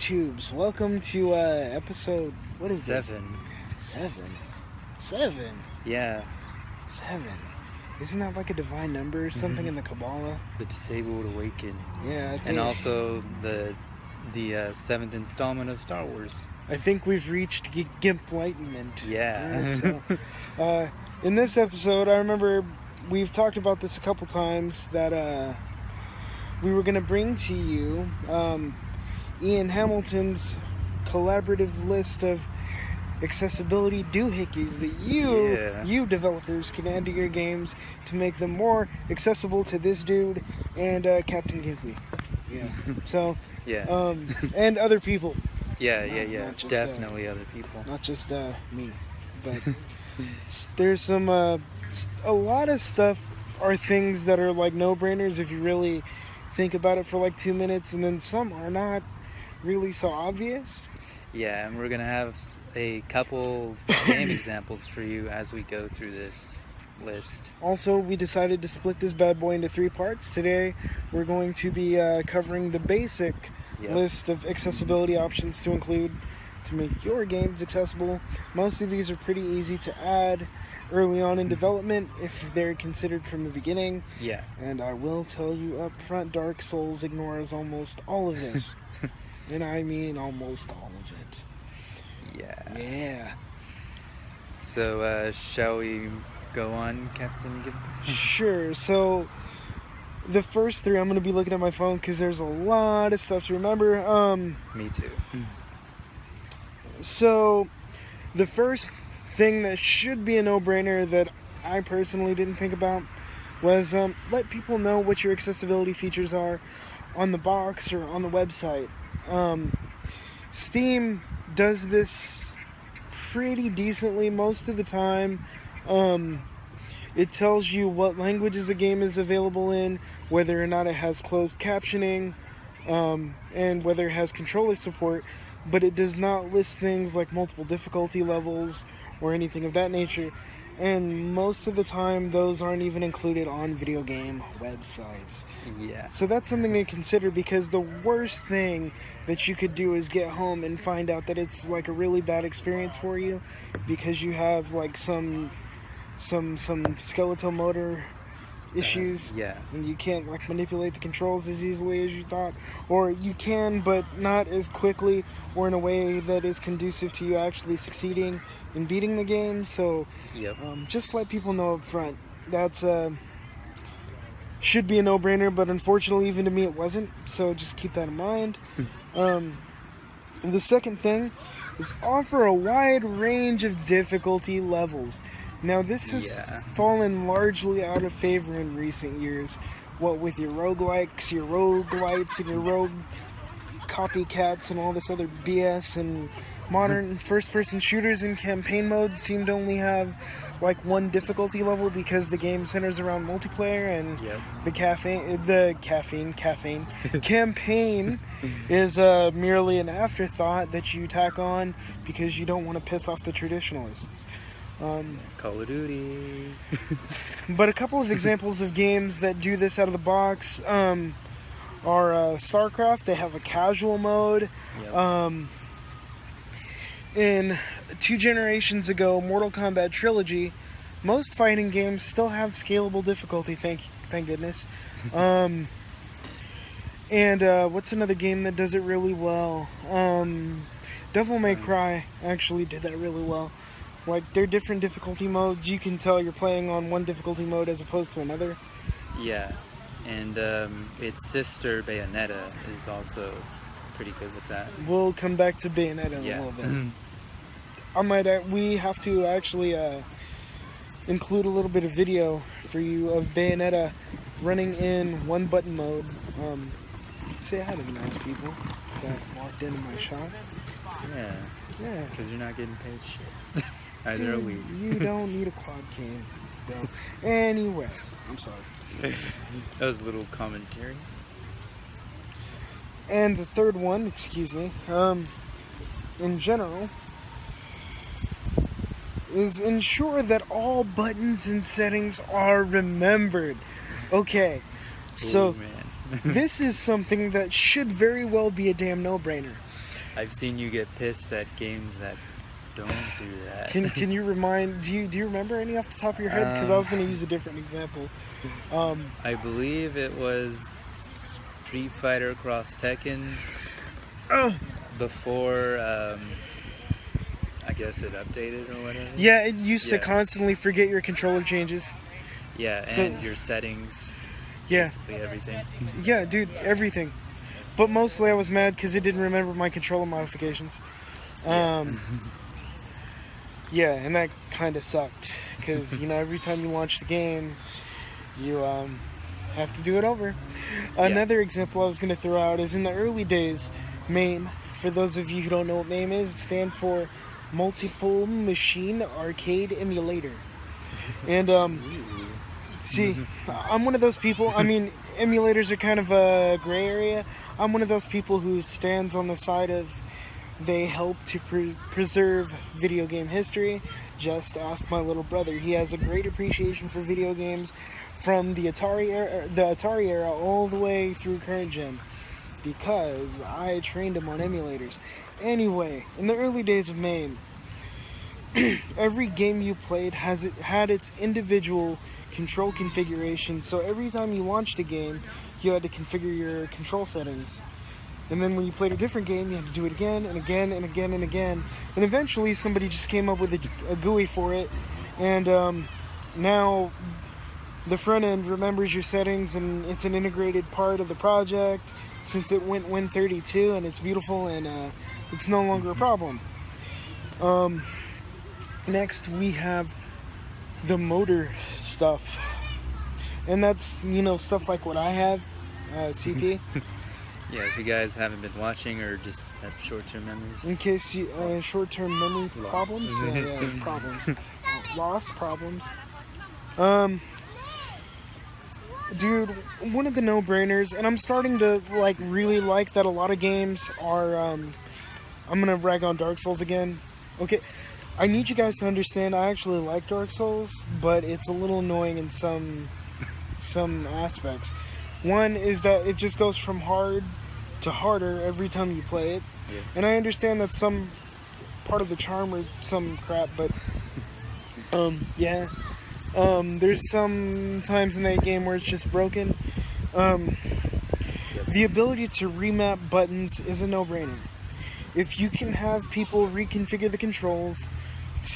YouTubes, welcome to episode, what is this? 7. 7? Yeah. 7. Isn't that like a divine number or something in the Kabbalah? The Disabled Awaken. Yeah, I think... And also the 7th installment of Star Wars. I think we've reached Gimpy Bytes. Yeah. Right, so, in this episode, I remember we've talked about this a couple times, that we were going to bring to you Ian Hamilton's collaborative list of accessibility doohickeys that you developers can add to your games to make them more accessible to this dude and Captain Gimpy. Yeah. So, yeah. And other people. Yeah. Just, definitely other people. Not just me. But there's some, a lot of stuff are things that are like no-brainers if you really think about it for like 2 minutes, and then some are not really so obvious. Yeah, and we're going to have a couple game examples for you as we go through this list. Also, we decided to split this bad boy into 3 parts. Today, we're going to be covering the basic list of accessibility options to include to make your games accessible. Most of these are pretty easy to add early on in development if they're considered from the beginning. Yeah. And I will tell you up front, Dark Souls ignores almost all of this. And I mean almost all of it. Yeah. So, shall we go on, Captain Gimpy? Sure. So, the first 3, I'm going to be looking at my phone because there's a lot of stuff to remember. Me too. So, the first thing that should be a no-brainer that I personally didn't think about was let people know what your accessibility features are on the box or on the website. Steam does this pretty decently most of the time. It tells you what languages a game is available in, whether or not it has closed captioning, and whether it has controller support, but it does not list things like multiple difficulty levels or anything of that nature. And most of the time, those aren't even included on video game websites. Yeah. So that's something to consider, because the worst thing that you could do is get home and find out that it's like a really bad experience for you because you have like some skeletal motor issues. And you can't like manipulate the controls as easily as you thought, or you can but not as quickly or in a way that is conducive to you actually succeeding in beating the game. So just let people know up front. That's should be a no-brainer, but unfortunately even to me it wasn't, so just keep that in mind. The second thing is offer a wide range of difficulty levels. Now, this has fallen largely out of favor in recent years. What with your roguelikes, your roguelites, and your rogue copycats and all this other BS, and modern first-person shooters in campaign mode seem to only have like 1 difficulty level because the game centers around multiplayer, and the campaign is merely an afterthought that you tack on because you don't want to piss off the traditionalists. Call of Duty. But a couple of examples of games that do this out of the box are StarCraft. They have a casual mode. In 2 generations ago, Mortal Kombat Trilogy, most fighting games still have scalable difficulty, thank goodness. And what's another game that does it really well? Devil May Cry actually did that really well. Like, they're different difficulty modes. You can tell you're playing on one difficulty mode as opposed to another. Yeah. And its sister, Bayonetta, is also pretty good with that. We'll come back to Bayonetta in a little bit. We have to actually include a little bit of video for you of Bayonetta running in one button mode. Say hi to the nice people that walked into my shop. Yeah. Because you're not getting paid shit. Either are we. You don't need a quad cam, though. Anyway, I'm sorry. That was a little commentary. And the third one, in general, is ensure that all buttons and settings are remembered. Okay, so this is something that should very well be a damn no-brainer. I've seen you get pissed at games that don't do that. Can you remind? Do you remember any off the top of your head? Because I was going to use a different example. I believe it was Street Fighter Cross Tekken. Before, I guess it updated or whatever. Yeah, it used to constantly forget your controller changes. Yeah, and your settings. Yeah. Basically everything. Yeah, dude, everything. But mostly I was mad because it didn't remember my controller modifications. Yeah, and that kind of sucked. Because, every time you launch the game, you have to do it over. Another example I was going to throw out is in the early days, MAME. For those of you who don't know what MAME is, it stands for Multiple Machine Arcade Emulator. And, see, I'm one of those people, emulators are kind of a gray area. I'm one of those people who stands on the side of they help to preserve video game history. Just ask my little brother. He has a great appreciation for video games from the Atari era all the way through current gen, because I trained him on emulators. Anyway, in the early days of MAME, every game you played had its individual control configuration, so every time you launched a game, you had to configure your control settings. And then when you played a different game, you had to do it again and again and again and again. And eventually somebody just came up with a GUI for it, and now the front end remembers your settings, and it's an integrated part of the project since it went Win32, and it's beautiful, and it's no longer a problem. Next we have the motor stuff, and that's stuff like what I have, CP. Yeah, if you guys haven't been watching or just have short-term memories. In case you short-term memory problems, problems, lost problems. Dude, one of the no-brainers, and I'm starting to really like that a lot of games are. I'm gonna rag on Dark Souls again. Okay, I need you guys to understand. I actually like Dark Souls, but it's a little annoying in some aspects. One is that it just goes from hard to harder every time you play it. Yeah. And I understand that's some part of the charm or some crap, but there's some times in that game where it's just broken. The ability to remap buttons is a no-brainer. If you can have people reconfigure the controls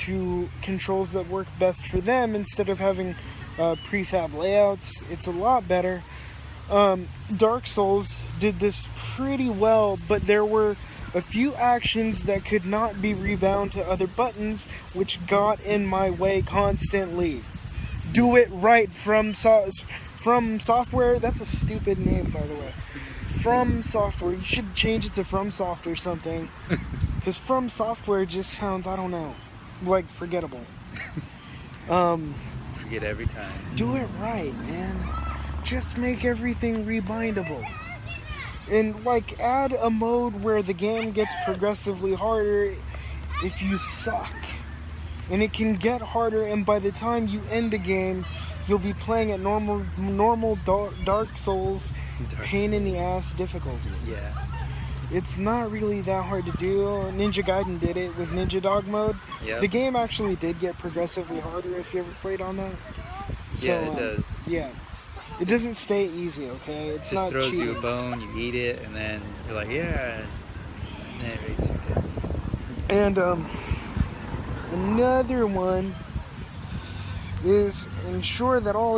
to controls that work best for them instead of having prefab layouts, it's a lot better. Dark Souls did this pretty well, but there were a few actions that could not be rebound to other buttons, which got in my way constantly. Do it right from Software. That's a stupid name, by the way. From Software. You should change it to From Soft or something, because From Software just sounds, I don't know, forgettable. Forget every time. Do it right, man. Just make everything rebindable. And add a mode where the game gets progressively harder if you suck. And it can get harder, and by the time you end the game, you'll be playing at normal Dark Souls pain in the ass difficulty. Yeah. It's not really that hard to do. Ninja Gaiden did it with Ninja Dog mode. Yep. The game actually did get progressively harder if you ever played on that. So, it does. Yeah. It doesn't stay easy, okay? It's just not throws cheating. you a bone, you eat it, and then you're like, yeah, it's okay. And another one is ensure that all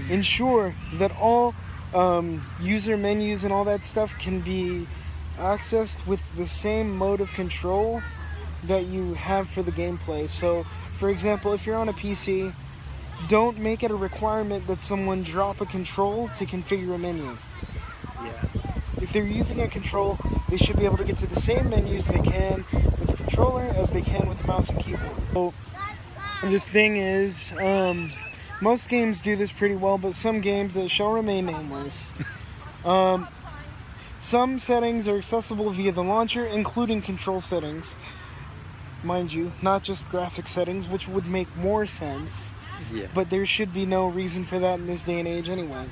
ensure that all user menus and all that stuff can be accessed with the same mode of control that you have for the gameplay. So, for example, if you're on a PC, don't make it a requirement that someone drop a control to configure a menu. Yeah. If they're using a control, they should be able to get to the same menus they can with the controller as they can with the mouse and keyboard. So, the thing is, most games do this pretty well, but some games that shall remain nameless. Some settings are accessible via the launcher, including control settings. Mind you, not just graphic settings, which would make more sense. Yeah. But there should be no reason for that in this day and age anyway.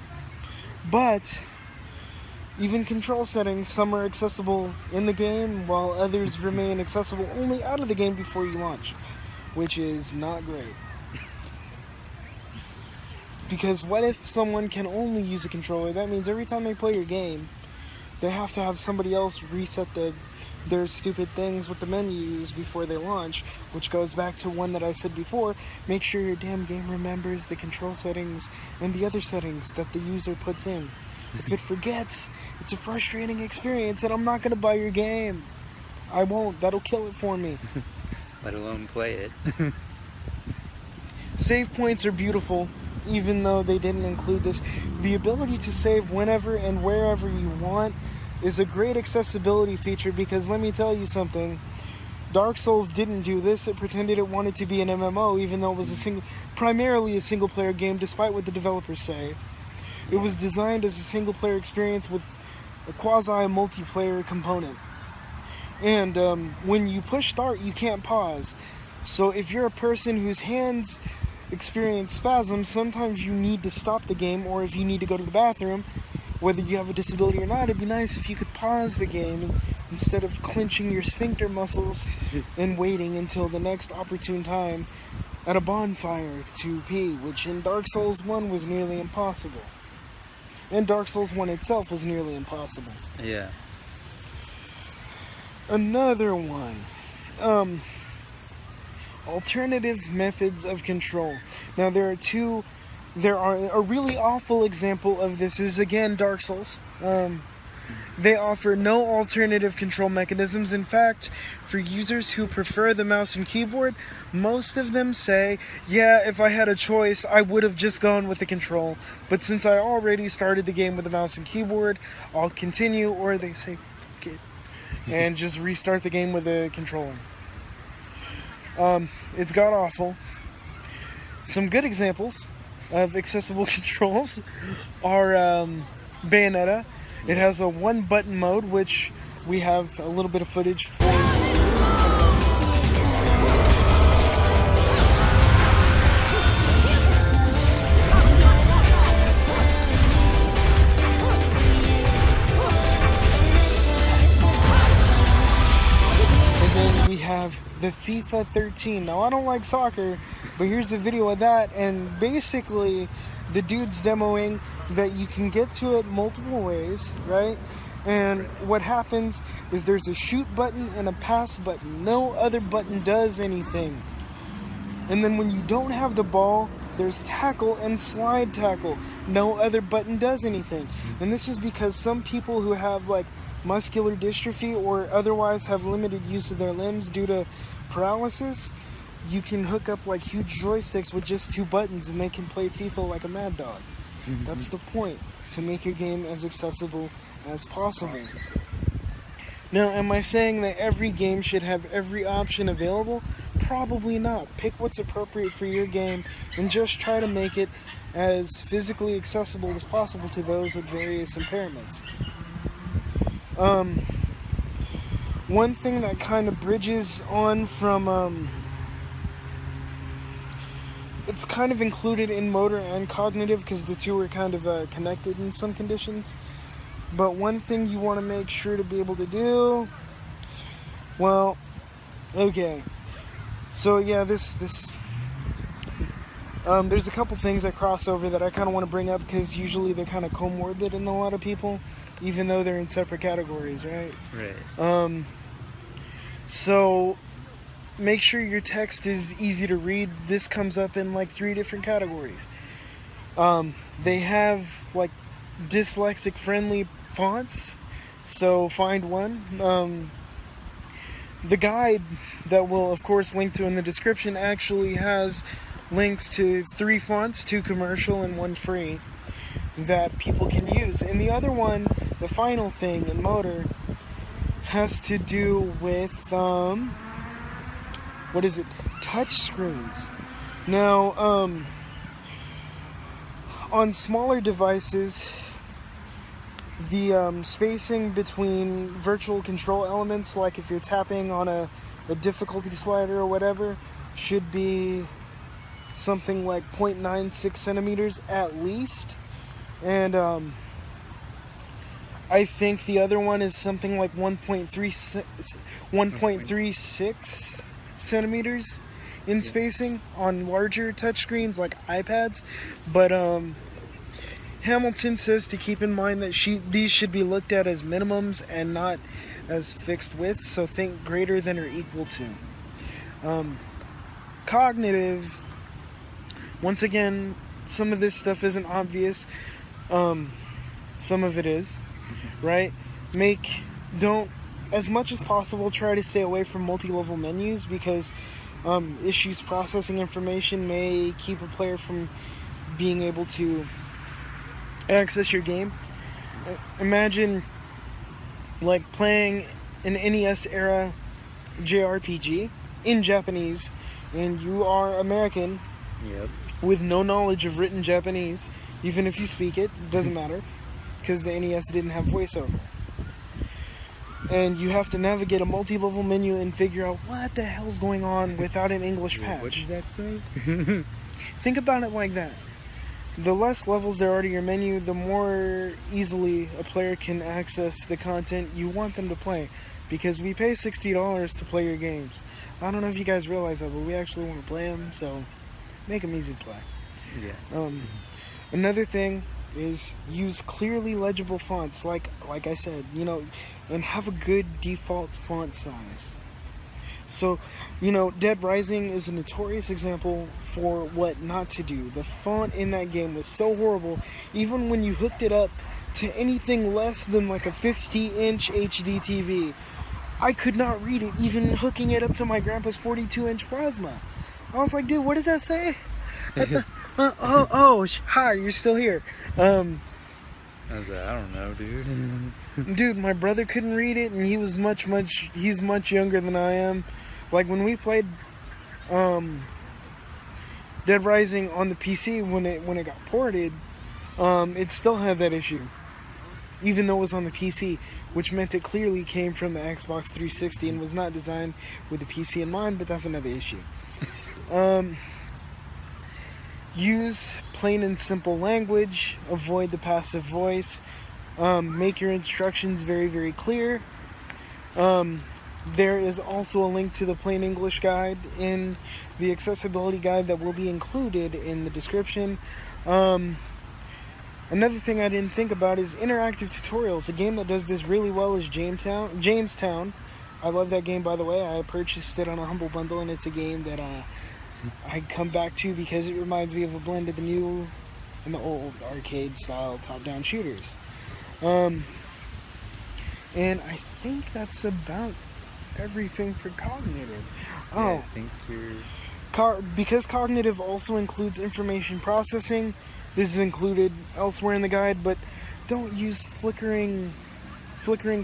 But Even control settings, some are accessible in the game, while others remain accessible only out of the game before you launch, which is not great. Because what if someone can only use a controller? That means every time they play your game, they have to have somebody else reset their stupid things with the menus before they launch, which goes back to one that I said before. Make sure your damn game remembers the control settings and the other settings that the user puts in. If it forgets, it's a frustrating experience, and I'm not going to buy your game. I won't. That'll kill it for me. Let alone play it. Save points are beautiful, even though they didn't include this. The ability to save whenever and wherever you want is a great accessibility feature, because let me tell you something. Dark Souls didn't do this. It pretended it wanted to be an MMO, even though it was primarily a single-player game, despite what the developers say. It was designed as a single-player experience with a quasi-multiplayer component. And when you push start, you can't pause. So if you're a person whose hands experience spasms, sometimes you need to stop the game, or if you need to go to the bathroom, whether you have a disability or not, it'd be nice if you could pause the game instead of clenching your sphincter muscles and waiting until the next opportune time at a bonfire to pee, which in Dark Souls 1 was nearly impossible. And Dark Souls 1 itself was nearly impossible. Yeah. Another one. Alternative methods of control. Now there are a really awful example of this is, again, Dark Souls. They offer no alternative control mechanisms. In fact, for users who prefer the mouse and keyboard, most of them say, yeah, if I had a choice, I would have just gone with the control. But since I already started the game with the mouse and keyboard, I'll continue, or they say, fuck it, and just restart the game with the controller. It's god-awful. Some good examples of accessible controls are Bayonetta. It has a one-button mode, which we have a little bit of footage for. And then we have the FIFA 13. Now, I don't like soccer, but here's a video of that, and basically the dude's demoing that you can get to it multiple ways, right? And what happens is there's a shoot button and a pass button. No other button does anything. And then when you don't have the ball, there's tackle and slide tackle. No other button does anything. And this is because some people who have like muscular dystrophy or otherwise have limited use of their limbs due to paralysis, you can hook up like huge joysticks with just 2 buttons and they can play FIFA like a mad dog. That's the point, to make your game as accessible as possible. Now, am I saying that every game should have every option available? Probably not. Pick what's appropriate for your game and just try to make it as physically accessible as possible to those with various impairments. One thing that kind of bridges on from it's kind of included in motor and cognitive because the two are kind of connected in some conditions. But one thing you want to make sure to be able to do, well, okay. So yeah, there's a couple things that cross over that I kind of want to bring up because usually they're kind of comorbid in a lot of people, even though they're in separate categories, right? Right. So make sure your text is easy to read. This comes up in like 3 different categories. They have like dyslexic friendly fonts, so find one. The guide that we'll of course link to in the description actually has links to 3 fonts, 2 commercial and 1 free, that people can use. And the other one, the final thing in motor, has to do with what is it? Touch screens. Now, on smaller devices, the spacing between virtual control elements, like if you're tapping on a difficulty slider or whatever, should be something like 0.96 centimeters at least. And I think the other one is something like 1.36 centimeters in spacing on larger touchscreens like iPads. But Hamilton says to keep in mind that these should be looked at as minimums and not as fixed widths, so think greater than or equal to. Cognitive, once again, some of this stuff isn't obvious. Some of it is, right? Don't, as much as possible, try to stay away from multi-level menus, because issues processing information may keep a player from being able to access your game. Imagine like playing an NES era JRPG in Japanese, and you are American. Yep. With no knowledge of written Japanese. Even if you speak it, doesn't matter, because the NES didn't have voiceover. And you have to navigate a multi-level menu and figure out what the hell's going on without an English patch. What does that say? Think about it like that. The less levels there are to your menu, the more easily a player can access the content you want them to play. Because we pay $60 to play your games. I don't know if you guys realize that, but we actually want to play them, so make them easy to play. Yeah. Another thing is use clearly legible fonts, like I said, and have a good default font size. So, Dead Rising is a notorious example for what not to do. The font in that game was so horrible, even when you hooked it up to anything less than like a 50-inch HD TV. I could not read it, even hooking it up to my grandpa's 42-inch plasma. I was like, dude, what does that say? Hi, you're still here. I was like, I don't know, dude. Dude, my brother couldn't read it, and he's much younger than I am. Like, when we played Dead Rising on the PC, when it got ported, it still had that issue. Even though it was on the PC, which meant it clearly came from the Xbox 360 and was not designed with the PC in mind, but that's another issue. Use plain and simple language. Avoid the passive voice. Make your instructions very, very clear. There is also a link to the plain English guide in the accessibility guide that will be included in the description. Another thing I didn't think about is interactive tutorials. A game that does this really well is Jamestown. I love that game, by the way. I purchased it on a Humble Bundle, and it's a game that I come back to because it reminds me of a blend of the new and the old arcade-style top-down shooters. And I think that's about everything for cognitive. Yeah, I think you're... Because cognitive also includes information processing, this is included elsewhere in the guide, but don't use flickering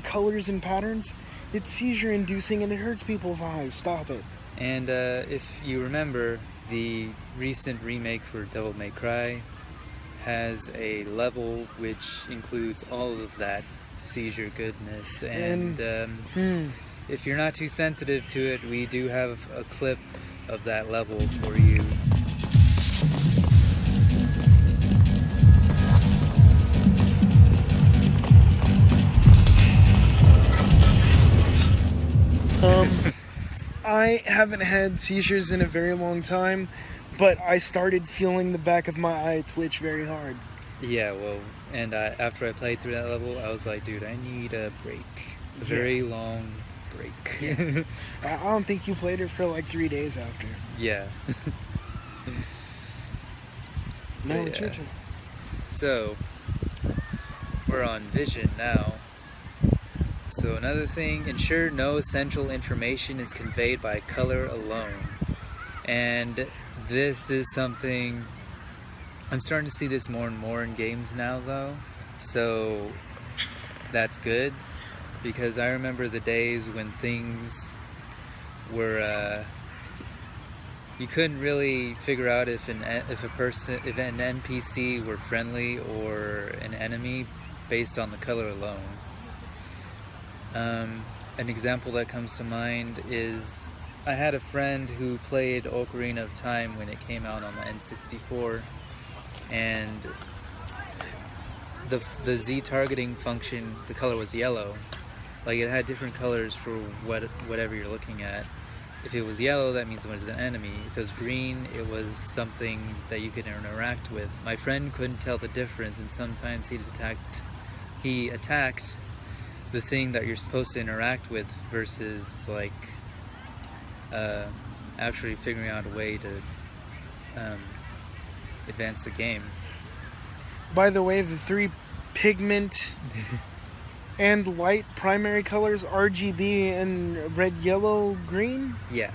colors and patterns. It's seizure-inducing and it hurts people's eyes. Stop it. And if you remember, the recent remake for Devil May Cry has a level which includes all of that seizure goodness. And if you're not too sensitive to it, we do have a clip of that level for you. I haven't had seizures in a very long time, but I started feeling the back of my eye twitch very hard. Yeah, well, and after I played through that level, I was like, dude, I need a break. A very long break. Yeah. I don't think you played it for like 3 days after. Yeah. No, it's your turn. So, we're on vision now. So another thing, ensure no essential information is conveyed by color alone. And this is something, I'm starting to see this more and more in games now though. So that's good, because I remember the days when things were, you couldn't really figure out if an NPC were friendly or an enemy based on the color alone. An example that comes to mind is I had a friend who played Ocarina of Time when it came out on the N64, and the Z targeting function, the color was yellow. Like it had different colors for whatever you're looking at. If it was yellow, that means it was an enemy. If it was green, it was something that you could interact with. My friend couldn't tell the difference, and sometimes he attacked the thing that you're supposed to interact with versus like actually figuring out a way to advance the game. By the way, the 3 pigment and light primary colors, RGB and red, yellow, green, Yeah.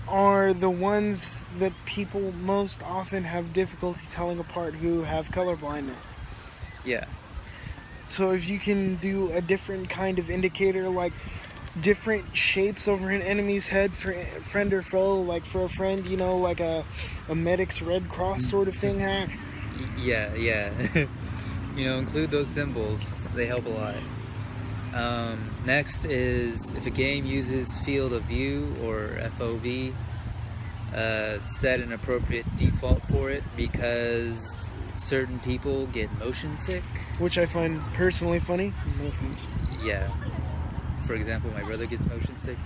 are the ones that people most often have difficulty telling apart who have color blindness. Yeah. So if you can do a different kind of indicator, like different shapes over an enemy's head for friend or foe, like for a friend, you know, like a medic's Red Cross sort of thing, huh? Yeah. You know, include those symbols. They help a lot. Next is if a game uses field of view or FOV, set an appropriate default for it because certain people get motion sick. Which I find personally funny. No offense. Yeah. For example, my brother gets motion sick.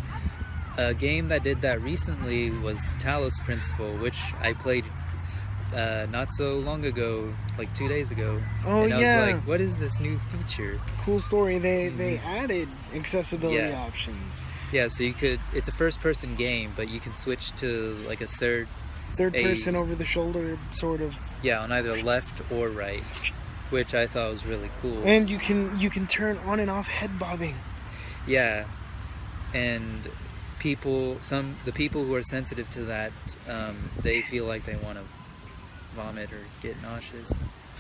A game that did that recently was Talos Principle, which I played not so long ago, like 2 days ago. Oh, and I yeah. was like, what is this new feature? Cool story. They added accessibility options. Yeah, so you could, it's a first person game, but you can switch to like a third person over the shoulder sort of. Yeah, on either left or right, which I thought was really cool. And you can turn on and off head bobbing. Yeah, and the people who are sensitive to that, they feel like they want to vomit or get nauseous.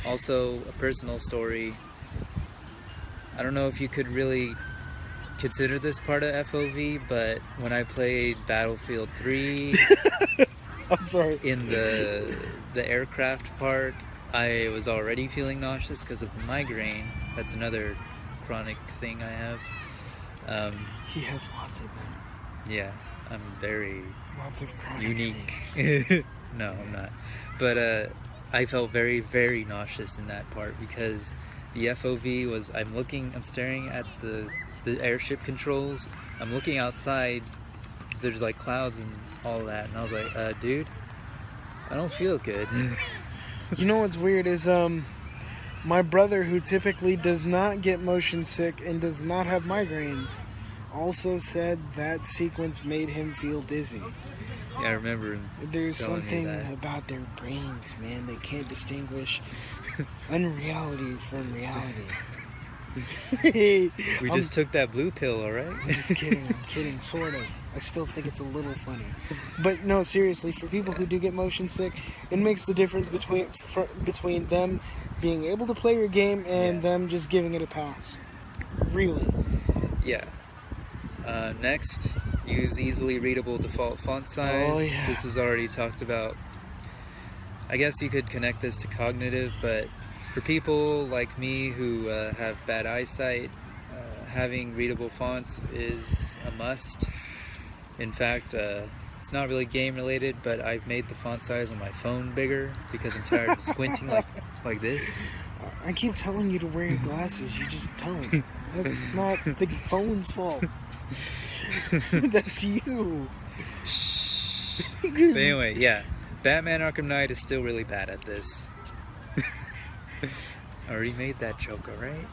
Also, a personal story. I don't know if you could really consider this part of FOV, but when I played Battlefield 3 I'm sorry. in the aircraft part, I was already feeling nauseous because of migraine. That's another chronic thing I have. He has lots of them. Yeah, I'm very Lots of chronic unique. things. No, I'm not. But I felt very, very nauseous in that part because the FOV was, I'm staring at the airship controls. I'm looking outside. There's like clouds and all that, and I was like, dude, I don't feel good. You know what's weird is my brother, who typically does not get motion sick and does not have migraines, also said that sequence made him feel dizzy. Yeah, I remember him. There's telling me something that. about their brains, man. They can't distinguish unreality from reality. We just took that blue pill, alright? I'm just kidding. I'm kidding, sort of. I still think it's a little funny. But no, seriously, for people who do get motion sick, it makes the difference between them being able to play your game and them just giving it a pass. Really. Yeah. Next, use easily readable default font size. Oh, yeah. This was already talked about. I guess you could connect this to cognitive, but for people like me who have bad eyesight, having readable fonts is a must. In fact, it's not really game related, but I've made the font size on my phone bigger because I'm tired of squinting like this. I keep telling you to wear your glasses, you just don't. That's not the phone's fault. That's you. But anyway, yeah. Batman Arkham Knight is still really bad at this. I already made that joke, alright?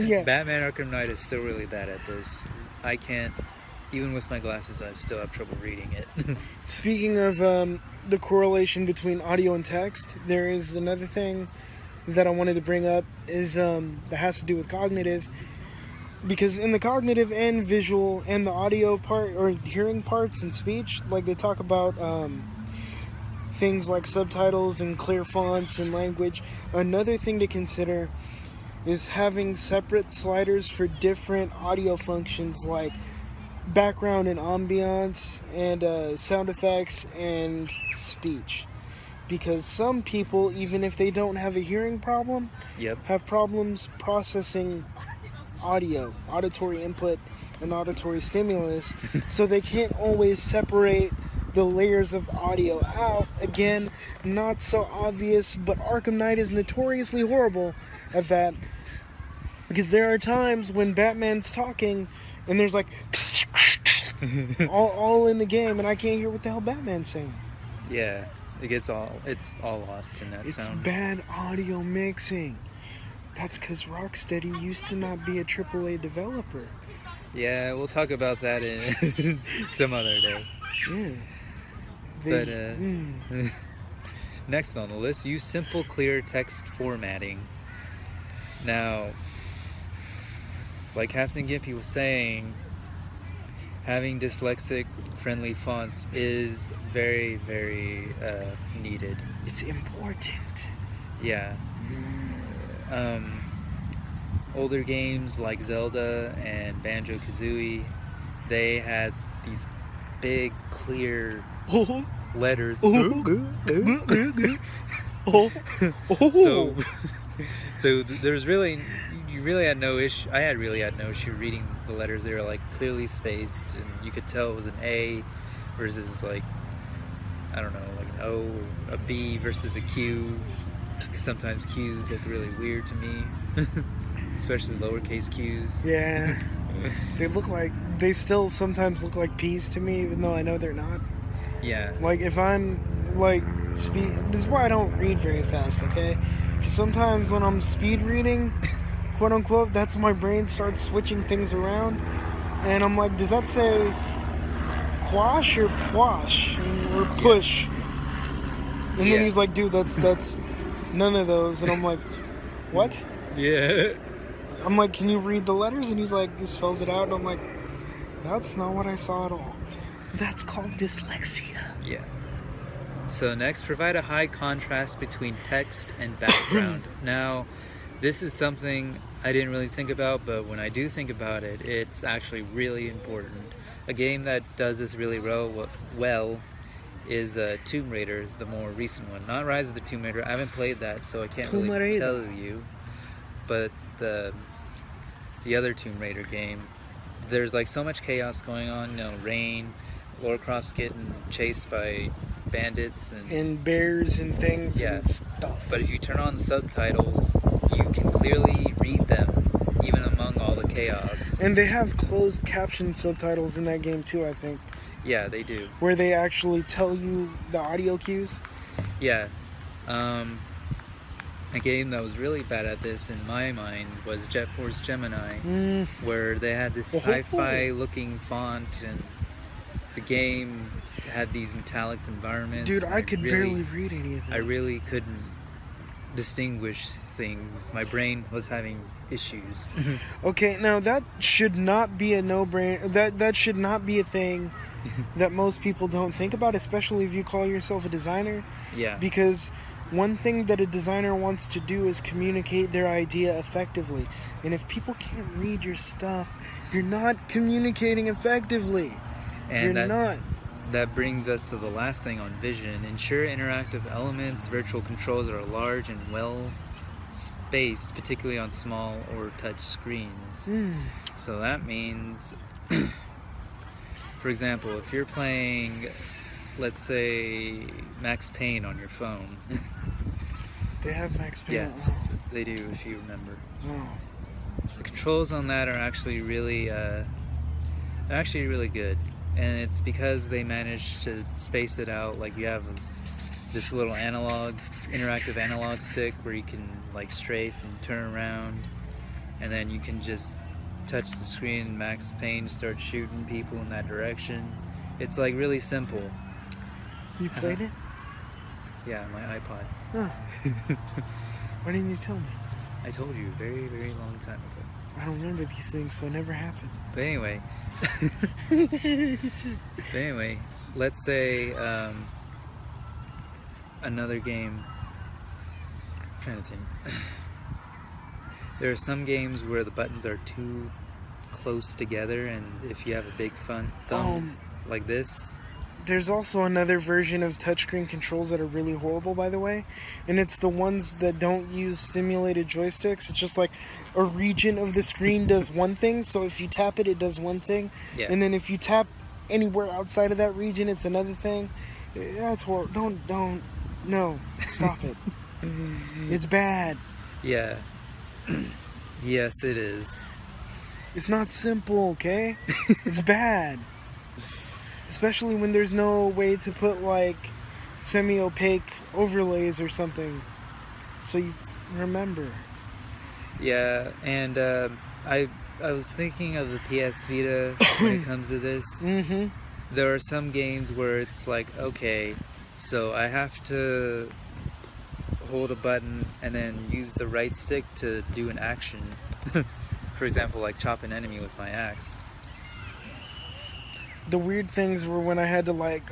Yeah. Batman Arkham Knight is still really bad at this. I can't, even with my glasses, I still have trouble reading it. Speaking of the correlation between audio and text, there is another thing that I wanted to bring up is that has to do with cognitive. Because in the cognitive and visual and the audio part, or hearing parts and speech, like they talk about things like subtitles and clear fonts and language. Another thing to consider is having separate sliders for different audio functions like background and ambiance and sound effects and speech. Because some people, even if they don't have a hearing problem, have problems processing auditory input and auditory stimulus, so they can't always separate the layers of audio out. Again, not so obvious, but Arkham Knight is notoriously horrible at that. Because there are times when Batman's talking and there's like all in the game, and I can't hear what the hell Batman's saying. Yeah, it's all lost in that sound. It's bad audio mixing. That's because Rocksteady used to not be a AAA developer. Yeah, we'll talk about that in some other day. Yeah. Next on the list, use simple, clear text formatting. Now, like Captain Gimpy was saying, having dyslexic-friendly fonts is very, very needed. It's important. Yeah. Older games like Zelda and Banjo-Kazooie, they had these big, clear letters. So there's really, you really had no issue. I really had no issue reading the letters. They were like clearly spaced, and you could tell it was an A versus like, I don't know, like an O, a B versus a Q. Sometimes Q's look really weird to me, especially lowercase Q's. Yeah, they still sometimes look like P's to me, even though I know they're not. Yeah. Like if I'm like this is why I don't read very fast, okay? Because sometimes when I'm speed reading, quote unquote, that's when my brain starts switching things around, and I'm like, does that say quash or pwash or push? And then he's like, dude, that's none of those, and I'm like, what? Yeah. I'm like, can you read the letters? And he's like, he spells it out, and I'm like, that's not what I saw at all. That's called dyslexia. Yeah. So next, provide a high contrast between text and background. Now, this is something I didn't really think about, but when I do think about it, it's actually really important. A game that does this really well is Tomb Raider, the more recent one. Not Rise of the Tomb Raider. I haven't played that, so I can't really tell you. But the other Tomb Raider game, there's like so much chaos going on. You know, rain, Lara Croft's getting chased by bandits and bears and things and stuff. But if you turn on the subtitles, you can clearly read them, even among all the chaos. And they have closed caption subtitles in that game too, I think. Yeah, they do. Where they actually tell you the audio cues. Yeah. A game that was really bad at this, in my mind, was Jet Force Gemini, where they had this sci-fi looking font, and the game had these metallic environments. Dude, I could barely read any of that. I really couldn't distinguish things. My brain was having issues. Okay, now that should not be a no-brainer. That should not be a thing that most people don't think about, especially if you call yourself a designer. Yeah. Because one thing that a designer wants to do is communicate their idea effectively. And if people can't read your stuff, you're not communicating effectively. And you're not. That brings us to the last thing on vision. Ensure interactive elements, virtual controls are large and well spaced, particularly on small or touch screens. So that means, for example, if you're playing, let's say, Max Payne on your phone. They have Max Payne. Yes, they do, if you remember. Oh. The controls on that are actually really good. And it's because they managed to space it out. Like you have this little interactive analog stick where you can like strafe and turn around, and then you can just touch the screen and Max Payne starts shooting people in that direction. It's like really simple. You played it? Yeah, my iPod. Huh. Why didn't you tell me? I told you a very, very long time ago. I don't remember these things, so it never happened. But anyway, let's say another game. I'm trying to think. There are some games where the buttons are too close together, and if you have a big thumb like this. There's also another version of touchscreen controls that are really horrible, by the way, and it's the ones that don't use simulated joysticks. It's just like a region of the screen does one thing, so if you tap it, it does one thing, and then if you tap anywhere outside of that region, it's another thing. That's horrible. No, stop it. It's bad. Yeah. Yes, it is. It's not simple, okay? It's bad. Especially when there's no way to put, like, semi-opaque overlays or something. So you remember. Yeah, and I was thinking of the PS Vita when it comes to this. Mm-hmm. There are some games where it's like, okay, so I have to hold a button and then use the right stick to do an action. For example, like chop an enemy with my axe. The weird things were when I had to, like,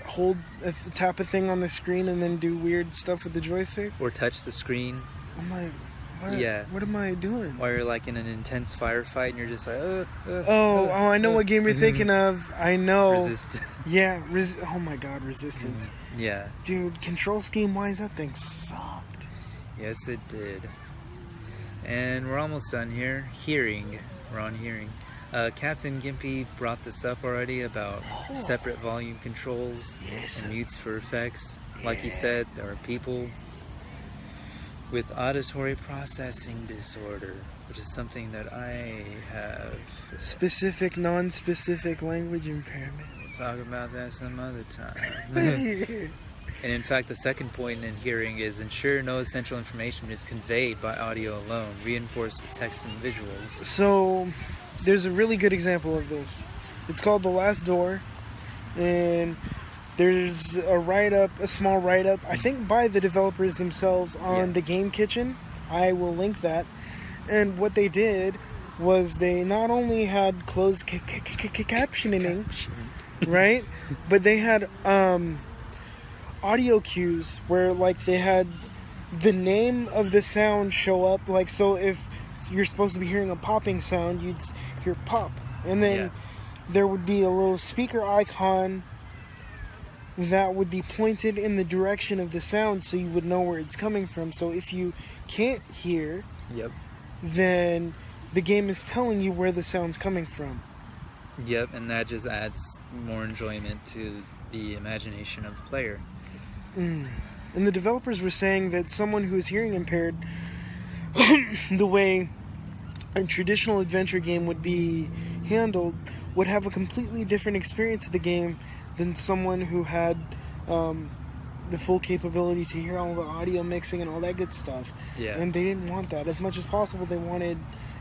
tap a thing on the screen and then do weird stuff with the joystick. Or touch the screen. I'm like, what? Yeah. What am I doing? While you're like in an intense firefight and you're just like, I know what game you're thinking of. I know. Resistance. Yeah, oh my god, Resistance. Yeah. Dude, control scheme-wise, that thing sucked. Yes, it did. And we're almost done here. We're on hearing. Captain Gimpy brought this up already about separate volume controls and mutes for effects. Like he said, there are people with auditory processing disorder, which is something that I have. Specific, non-specific language impairment. We'll talk about that some other time. And in fact, the second point in hearing is ensure no essential information is conveyed by audio alone, reinforced with text and visuals. So, there's a really good example of this. It's called The Last Door, and there's a small write-up, I think by the developers themselves on the Game Kitchen. I will link that. And what they did was they not only had closed captioning, right? But they had audio cues where, like, they had the name of the sound show up. Like, so if you're supposed to be hearing a popping sound, you'd hear pop. And then there would be a little speaker icon that would be pointed in the direction of the sound so you would know where it's coming from. So if you can't hear, then the game is telling you where the sound's coming from. Yep, and that just adds more enjoyment to the imagination of the player. And the developers were saying that someone who is hearing impaired, the way a traditional adventure game would be handled, would have a completely different experience of the game than someone who had the full capability to hear all the audio mixing and all that good stuff. Yeah. And they didn't want that. As much as possible, they wanted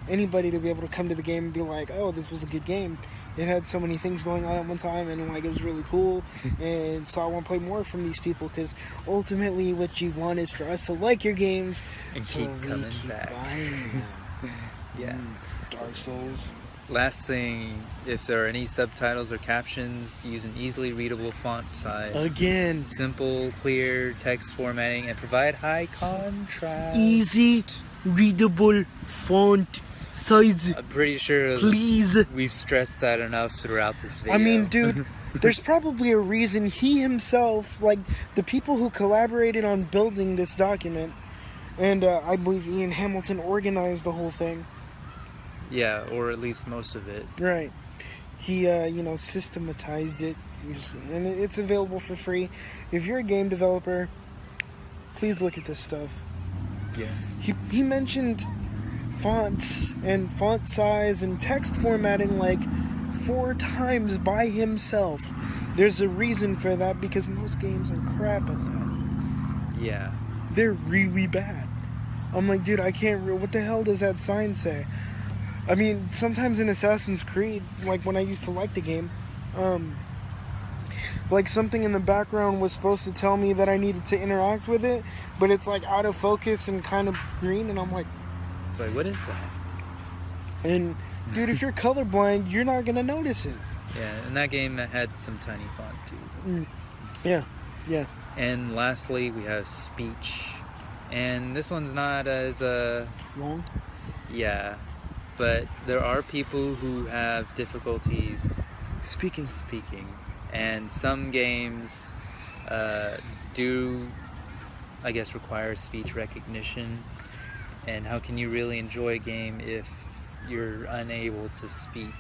anybody to be able to come to the game and be like, oh, this was a good game. It had so many things going on at one time, and like it was really cool, and so I want to play more from these people, because ultimately what you want is for us to like your games and so keep we coming keep back. Buying them. Dark Souls. Last thing, if there are any subtitles or captions, use an easily readable font size. Again. Simple, clear text formatting, and provide high contrast. Easy readable font size. I'm pretty sure please. We've stressed that enough throughout this video. I mean, dude, there's probably a reason he himself, like the people who collaborated on building this document, and I believe Ian Hamilton organized the whole thing. Yeah, or at least most of it. Right. He, systematized it, and it's available for free. If you're a game developer, please look at this stuff. Yes. He mentioned fonts and font size and text formatting like 4 times by himself. There's a reason for that, because most games are crap at that. Yeah. They're really bad. I'm like, dude, I can't what the hell does that sign say? I mean, sometimes in Assassin's Creed, like when I used to like the game, like something in the background was supposed to tell me that I needed to interact with it, but it's like out of focus and kind of green, and I'm like, it's like, what is that? And dude, if you're colorblind, you're not gonna notice it. Yeah, and that game had some tiny font too. Yeah. And lastly, we have speech, and this one's not as long. Yeah, but there are people who have difficulties speaking, and some games do, I guess, require speech recognition. And how can you really enjoy a game if you're unable to speak?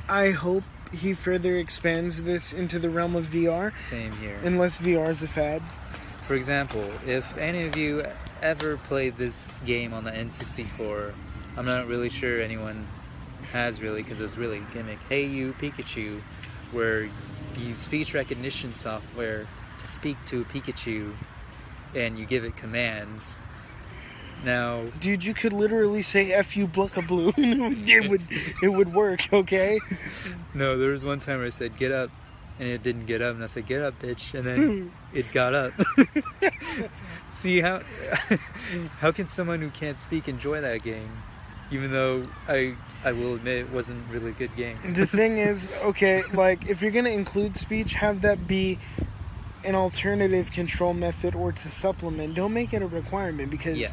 I hope he further expands this into the realm of VR, Same here. unless VR is a fad. For example, if any of you ever played this game on the N64, I'm not really sure anyone has really, because it was really a gimmick. Hey You Pikachu, where you use speech recognition software to speak to a Pikachu and you give it commands. Now, Dude, you could literally say "F you, Bluckablue," and it would work. Okay. no, there was one time where I said "get up," and it didn't get up, and I said "get up, bitch," and then it got up. See how can someone who can't speak enjoy that game? Even though I will admit it wasn't really a good game. The thing is, okay, like if you're gonna include speech, have that be an alternative control method or to supplement. Don't make it a requirement because, Yeah.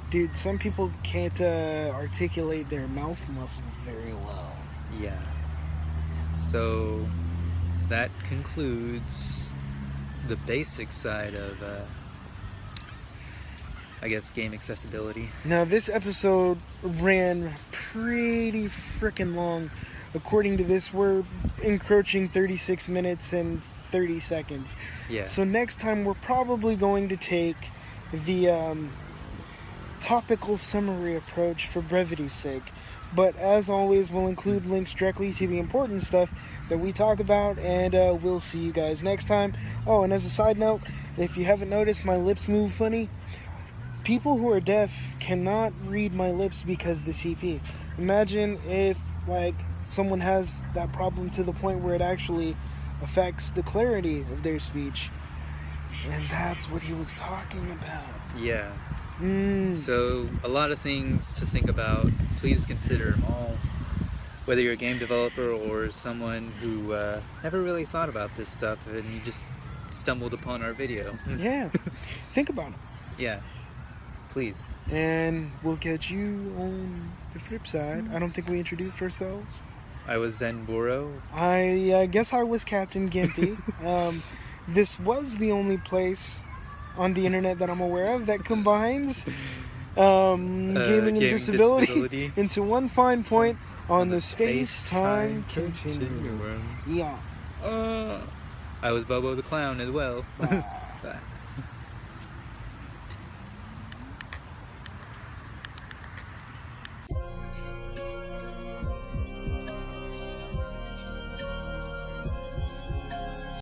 dude, some people can't articulate their mouth muscles very well. Yeah. So that concludes the basic side of, I guess, game accessibility. Now, this episode ran pretty freaking long. According to this, we're encroaching 36 minutes and 30 seconds. Yeah. So next time, we're probably going to take the topical summary approach for brevity's sake. But as always, we'll include links directly to the important stuff that we talk about, and we'll see you guys next time. Oh, and as a side note, if you haven't noticed, my lips move funny. People who are deaf cannot read my lips because of the CP. Imagine if, like, someone has that problem to the point where it actually affects the clarity of their speech. And that's what he was talking about. Yeah. So, a lot of things to think about. Please consider them all. Whether you're a game developer or someone who never really thought about this stuff and you just stumbled upon our video. Yeah. Think about it. Yeah. Please. And we'll catch you on the flip side. I don't think we introduced ourselves. I was Zenburo. I guess I was Captain Gimpy. This was the only place on the internet that I'm aware of that combines gaming and disability into one fine point on the space-time continuum. Yeah. I was Bobo the Clown as well. Bye.